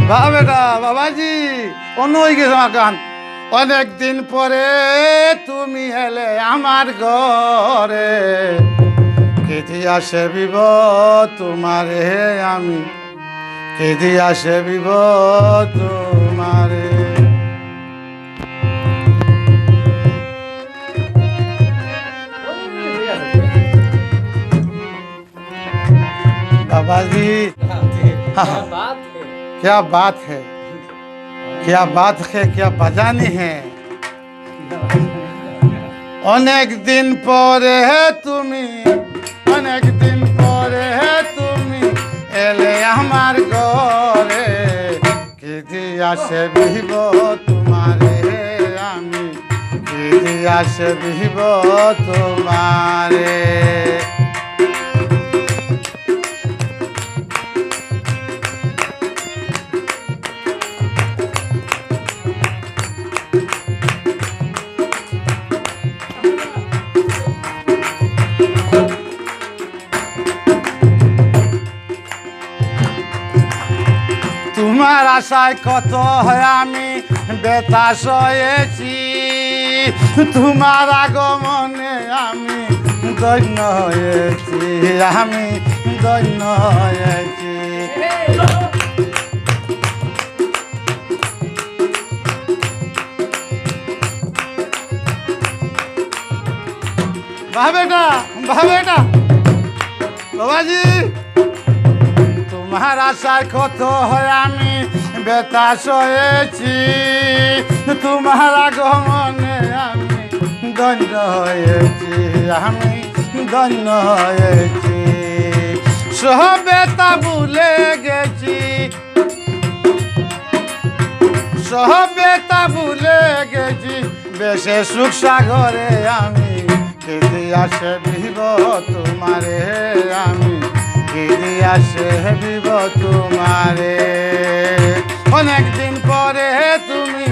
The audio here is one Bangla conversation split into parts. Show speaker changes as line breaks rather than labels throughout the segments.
বেটা বাবাজি অন্য হয়ে গেছে গান। অনেকদিন পরে তুমি এলে আমার ঘরে, কেঁদে আসে বিব তোমারে আমি, কেঁদে আসে বিব তোমারে। बाबाजी क्या बात है, क्या बात है, क्या बजानी है। अनेक दिन परे তুমি, অনেক দিন পরে তুমি এলে আমার ঘরে, কেঁদে আসে বিব তোমারে আমি, কেঁদে আসে বিব তোমারে। তোমার আশায় কত হয় আমি বেতাস হয়েছি, তোমার আগমনে আমি ধন্য হয়েছি, আমি ধন্য হয়েছি। বাবেটা বাবেটা বাবাজি, তোমার আশায় কত হয় আমি বেতাস হয়েছি, তোমার আগমনে আমি ধন্য হয়েছি, আমি ধন্য হয়েছি। সবেতা ভুলে গেছি, সবেতা ভুলে গেছি, বেশে সুখ সাগরে আমি, কেঁদে আসে বিব তোমারে আমি, কেঁদে আসে বিব তোমারে। অনেক দিন পরে তুমি,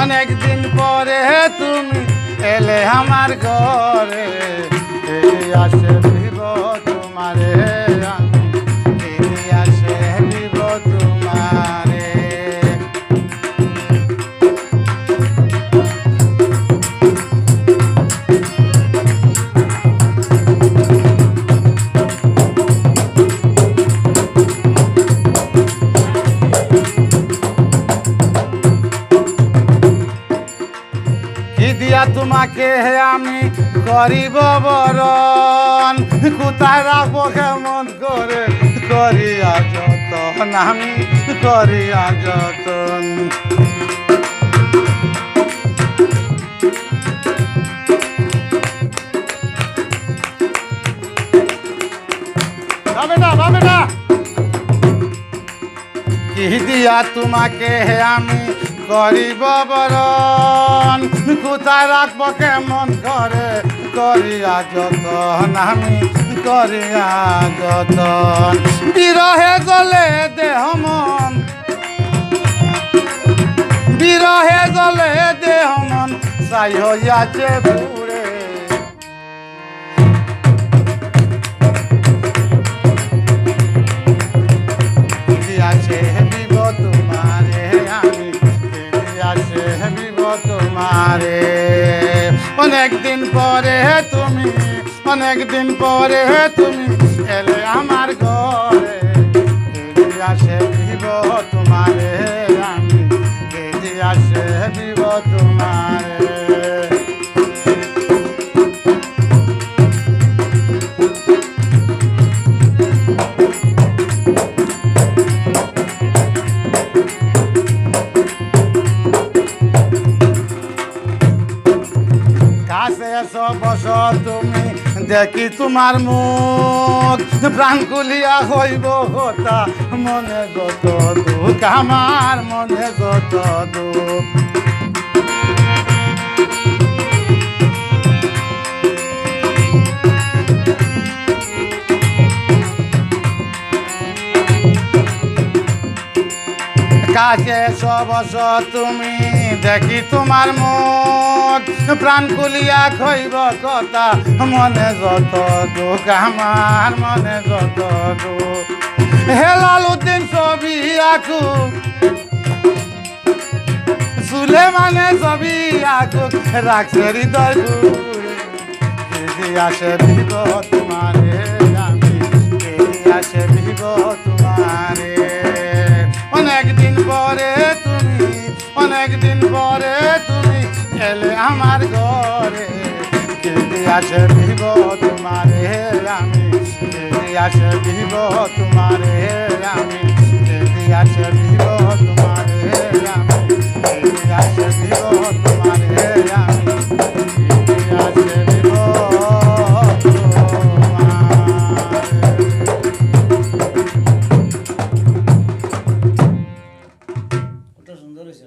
অনেক দিন পরে তুমি এলে আমার ঘরে, কেঁদে আসে বিব তোমারে আমি, কেঁদে আসে বিব তোমারে। দিয়া তোমাকে আমি করিব বরণ, কোথায় রাখবো কেমন করে করিয়া যতন, আমি করিয়া যতন। বাবেটা বাবেটা, কি দিয়া তোমাকে আমি করিব বরণ, কোথায় রাখবো কেমন করে করিয়া যতন, আমি করিয়া যতন। বিরহে গলে দেহ মন, বিরহে গলে দেহ মন ছাই হইয়াছে পুরে, আসে বিব তোমারে আমি, কেঁদে আসে বিব তোমারে। অনেক দিন পরে তুমি, অনেক দিন পরে তুমি এলে আমার ঘরে, কেঁদে আসে বিব তোমারে আমি, কেঁদে আসে বিব তোমারে। কাছে এসো বসো তুমি, দেখি তোমার মুখ, প্রাণ খুলিয়া হইব কথা, মনে যত দুঃখ, আমার মনে যত দুঃখ। কাছে এসো বসো তুমি, দেখি তোমার মুখ প্রাণ কুলিয়া খইব কথা মনে যত দুঃখ আমার মনে যত দুঃখ হেলাল উদ্দিন ছবি আঁকু সুলেমানে ছবি আঁকু রাখছে হৃদয় কেদি আসে ভিব তোমারে আমি কেদি আসে ভিব তোমারে অনেকদিন পরে তুমি এলে আমার ঘরে কেদি আসে ভিব তোমারে আমি কেদি আসে ভিব তোমারে আমি কেদি আসে ভিব তোমারে আমি কেদি আসে ভিব তোমারে আমি কেদি আসে ভিব
ওটা সুন্দর হয়েছে।